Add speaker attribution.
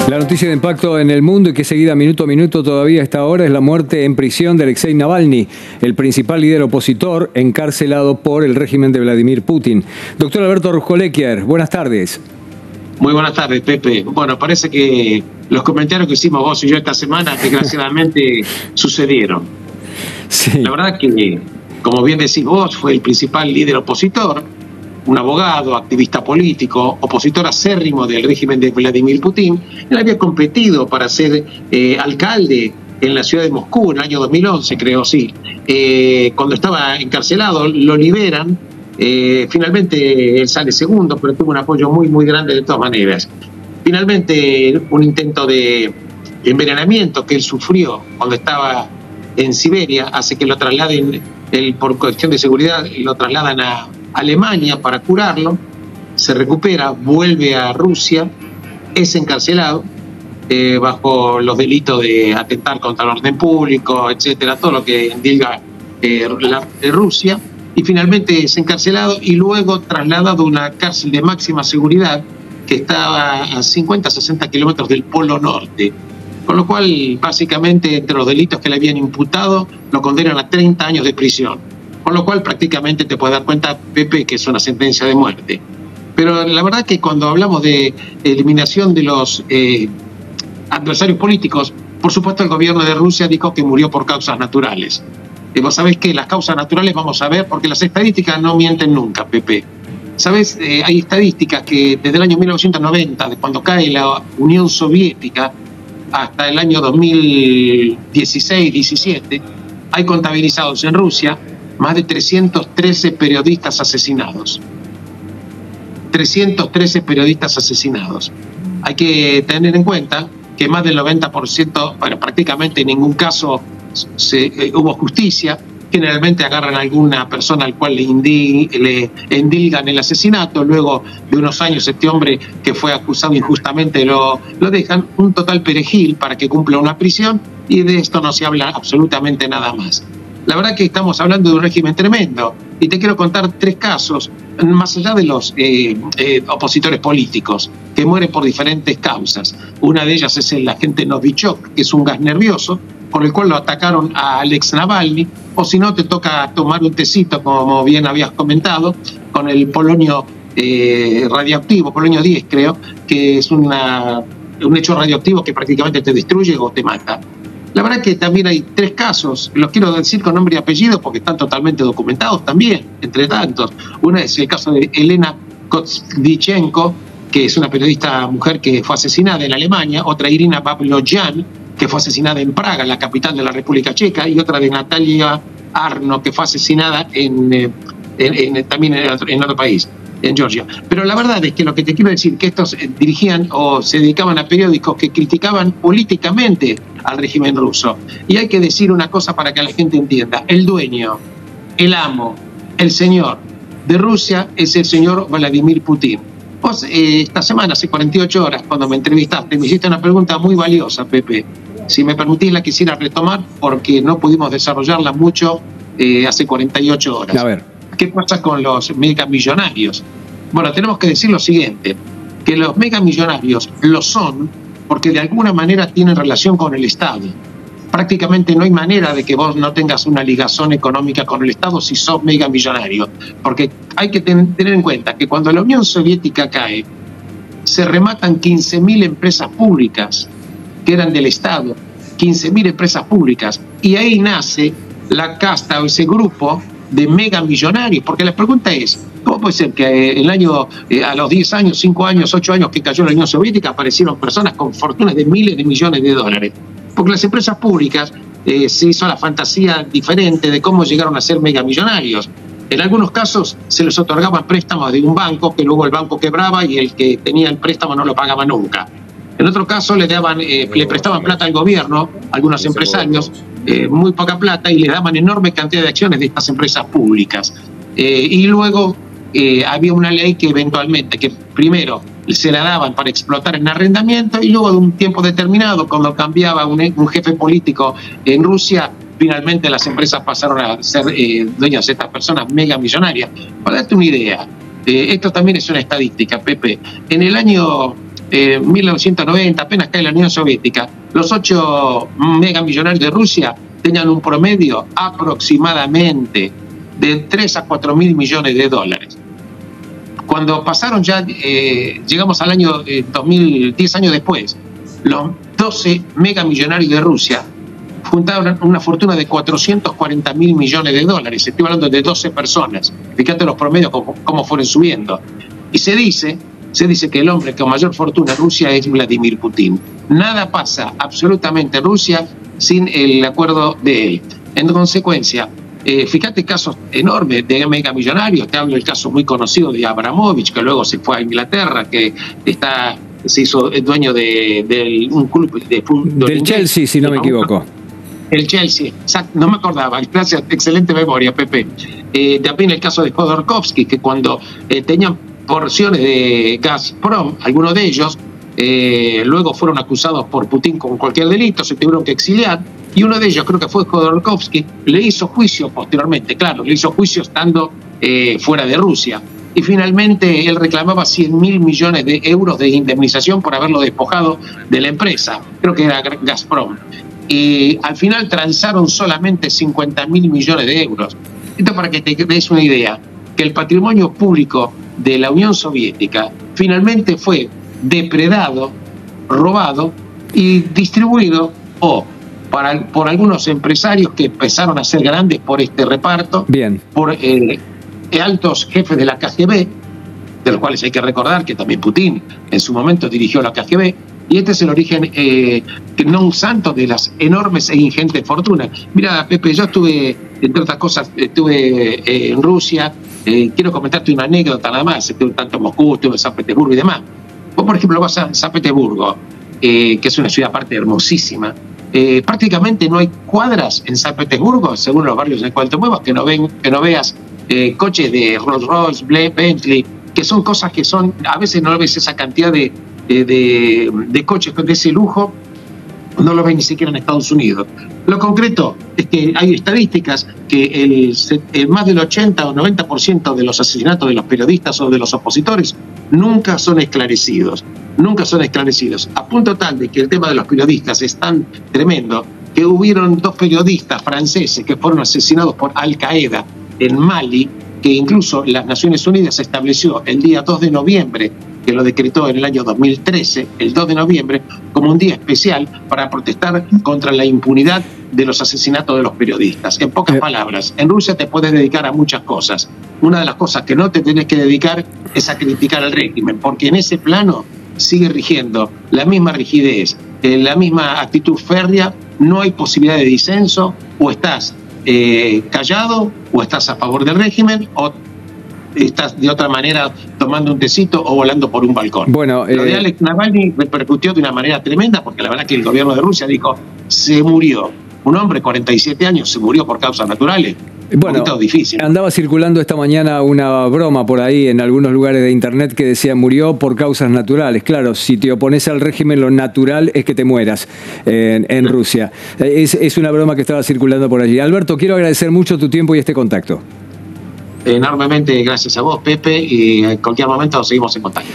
Speaker 1: La noticia de impacto en el mundo y que seguida minuto a minuto todavía a esta hora es la muerte en prisión de Alexei Navalny, el principal líder opositor encarcelado por el régimen de Vladimir Putin. Doctor Alberto Rujkolekier, buenas tardes.
Speaker 2: Muy buenas tardes, Pepe. Bueno, parece que los comentarios que hicimos vos y yo esta semana desgraciadamente sucedieron.
Speaker 1: Sí.
Speaker 2: La verdad que, como bien decís vos, fue el principal líder opositor, un abogado, activista político, opositor acérrimo del régimen de Vladimir Putin. Él había competido para ser alcalde en la ciudad de Moscú en el año 2011, creo, sí. Cuando estaba encarcelado, lo liberan. Finalmente él sale segundo, pero tuvo un apoyo muy grande de todas maneras. Finalmente, un intento de envenenamiento que él sufrió cuando estaba en Siberia hace que lo trasladen, por cuestión de seguridad, lo trasladan a Alemania para curarlo, se recupera, vuelve a Rusia, es encarcelado bajo los delitos de atentar contra el orden público, etcétera, todo lo que indica Rusia, y finalmente es encarcelado y luego trasladado a una cárcel de máxima seguridad que estaba a 50-60 kilómetros del Polo Norte. Con lo cual, básicamente, entre los delitos que le habían imputado, lo condenan a 30 años de prisión. Con lo cual, prácticamente te puedes dar cuenta, Pepe, que es una sentencia de muerte. Pero la verdad que cuando hablamos de eliminación de los adversarios políticos, por supuesto el gobierno de Rusia dijo que murió por causas naturales. Y vos sabés que las causas naturales vamos a ver, porque las estadísticas no mienten nunca, Pepe. ¿Sabés? Hay estadísticas que desde el año 1990, de cuando cae la Unión Soviética, hasta el año 2016-17, hay contabilizados en Rusia más de 313 periodistas asesinados. 313 periodistas asesinados. Hay que tener en cuenta que más del 90%, bueno, prácticamente en ningún caso hubo justicia. Generalmente agarran a alguna persona al cual le endilgan el asesinato. Luego de unos años este hombre que fue acusado injustamente lo dejan. Un total perejil para que cumpla una prisión, y de esto no se habla absolutamente nada más. La verdad que estamos hablando de un régimen tremendo, y te quiero contar 3 casos, más allá de los opositores políticos, que mueren por diferentes causas. Una de ellas es el agente Novichok, que es un gas nervioso, por el cual lo atacaron a Alex Navalny, o si no te toca tomar un tecito, como bien habías comentado, con el polonio radioactivo, polonio 10 creo, que es un hecho radioactivo que prácticamente te destruye o te mata. La verdad que también hay 3 casos, los quiero decir con nombre y apellido porque están totalmente documentados también, entre tantos. Uno es el caso de Elena Kotsdichenko, que es una periodista mujer que fue asesinada en Alemania, otra Irina Pavloyan, que fue asesinada en Praga, la capital de la República Checa, y otra de Natalia Arno, que fue asesinada también en otro país, en Georgia. Pero la verdad es que lo que te quiero decir, que estos dirigían o se dedicaban a periódicos que criticaban políticamente al régimen ruso. Y hay que decir una cosa para que la gente entienda: el dueño, el amo, el señor de Rusia es el señor Vladimir Putin. Vos esta semana, hace 48 horas, cuando me entrevistaste, me hiciste una pregunta muy valiosa, Pepe. Si me permitís, la quisiera retomar porque no pudimos desarrollarla mucho hace 48 horas.
Speaker 1: A ver.
Speaker 2: ¿Qué pasa con los megamillonarios? Bueno, tenemos que decir lo siguiente, que los megamillonarios lo son porque de alguna manera tienen relación con el Estado. Prácticamente no hay manera de que vos no tengas una ligazón económica con el Estado si sos megamillonario, porque hay que tener en cuenta que cuando la Unión Soviética cae, se rematan 15.000 empresas públicas que eran del Estado, 15.000 empresas públicas, y ahí nace la casta o ese grupo de megamillonarios, porque la pregunta es, ¿cómo puede ser que a los 10 años, 5 años, 8 años que cayó la Unión Soviética aparecieron personas con fortunas de miles de millones de dólares? Porque las empresas públicas se hizo la fantasía diferente de cómo llegaron a ser megamillonarios. En algunos casos se les otorgaban préstamos de un banco, que luego el banco quebraba y el que tenía el préstamo no lo pagaba nunca. En otro caso le prestaban plata al gobierno, algunos empresarios, muy poca plata, y les daban enorme cantidad de acciones de estas empresas públicas. Y luego había una ley que eventualmente, que primero se la daban para explotar en arrendamiento, y luego de un tiempo determinado, cuando cambiaba un jefe político en Rusia, finalmente las empresas pasaron a ser dueñas de estas personas megamillonarias. Para darte una idea, esto también es una estadística, Pepe. En el año 1990, apenas cae la Unión Soviética, los 8 megamillonarios de Rusia tenían un promedio aproximadamente de 3 a 4 mil millones de dólares. Cuando pasaron ya, llegamos al año 2000, 10 años después, los 12 megamillonarios de Rusia juntaron una fortuna de 440 mil millones de dólares. Estoy hablando de 12 personas. Fíjate los promedios cómo fueron subiendo. Y se dice que el hombre con mayor fortuna en Rusia es Vladimir Putin. Nada pasa absolutamente en Rusia sin el acuerdo de él. En consecuencia, fíjate casos enormes de megamillonarios. Te hablo del caso muy conocido de Abramovich, que luego se fue a Inglaterra, que se hizo dueño de un club de fútbol.
Speaker 1: Del Chelsea, si no me equivoco.
Speaker 2: El Chelsea, exacto, no me acordaba. Gracias, excelente memoria, Pepe. También el caso de Khodorkovsky, que cuando tenían porciones de Gazprom, algunos de ellos luego fueron acusados por Putin con cualquier delito, se tuvieron que exiliar, y uno de ellos, creo que fue Khodorkovsky, le hizo juicio posteriormente, claro, le hizo juicio estando fuera de Rusia, y finalmente él reclamaba 100 mil millones de euros de indemnización por haberlo despojado de la empresa, creo que era Gazprom, y al final transaron solamente 50 mil millones de euros. Esto para que te des una idea, que el patrimonio público de la Unión Soviética finalmente fue depredado, robado y distribuido por algunos empresarios que empezaron a ser grandes por este reparto.
Speaker 1: Bien.
Speaker 2: Por altos jefes de la KGB, de los cuales hay que recordar que también Putin en su momento dirigió la KGB, y este es el origen no un santo de las enormes e ingentes fortunas. Mira, Pepe, yo estuve, entre otras cosas, estuve en Rusia. Quiero comentarte una anécdota nada más. Estuve tanto en Moscú, estuve en San Petersburgo y demás. Vos, por ejemplo, vas a San Petersburgo, que es una ciudad aparte hermosísima. Prácticamente no hay cuadras en San Petersburgo, según los barrios en el cual te muevas, que no veas coches de Rolls Royce, Bentley, que son cosas que son, a veces no ves esa cantidad de coches con ese lujo, no lo ven ni siquiera en Estados Unidos. Lo concreto es que hay estadísticas que el más del 80 o 90% de los asesinatos de los periodistas o de los opositores nunca son esclarecidos, a punto tal de que el tema de los periodistas es tan tremendo que hubieron 2 periodistas franceses que fueron asesinados por Al Qaeda en Mali, que incluso las Naciones Unidas estableció el día 2 de noviembre, que lo decretó en el año 2013, el 2 de noviembre, como un día especial para protestar contra la impunidad de los asesinatos de los periodistas. En pocas palabras, en Rusia te puedes dedicar a muchas cosas. Una de las cosas que no te tenés que dedicar es a criticar al régimen, porque en ese plano sigue rigiendo la misma rigidez, la misma actitud férrea, no hay posibilidad de disenso, o estás callado, o estás a favor del régimen, o estás de otra manera tomando un tecito o volando por un balcón. Bueno, lo de Alex Navalny repercutió de una manera tremenda, porque la verdad que el gobierno de Rusia dijo, se murió. Un hombre, 47 años, se murió por causas naturales.
Speaker 1: Bueno, difícil. Andaba circulando esta mañana una broma por ahí en algunos lugares de internet que decía murió por causas naturales. Claro, si te opones al régimen, lo natural es que te mueras en Rusia. Es una broma que estaba circulando por allí. Alberto, quiero agradecer mucho tu tiempo y este contacto.
Speaker 2: Enormemente gracias a vos, Pepe, y en cualquier momento seguimos en contacto.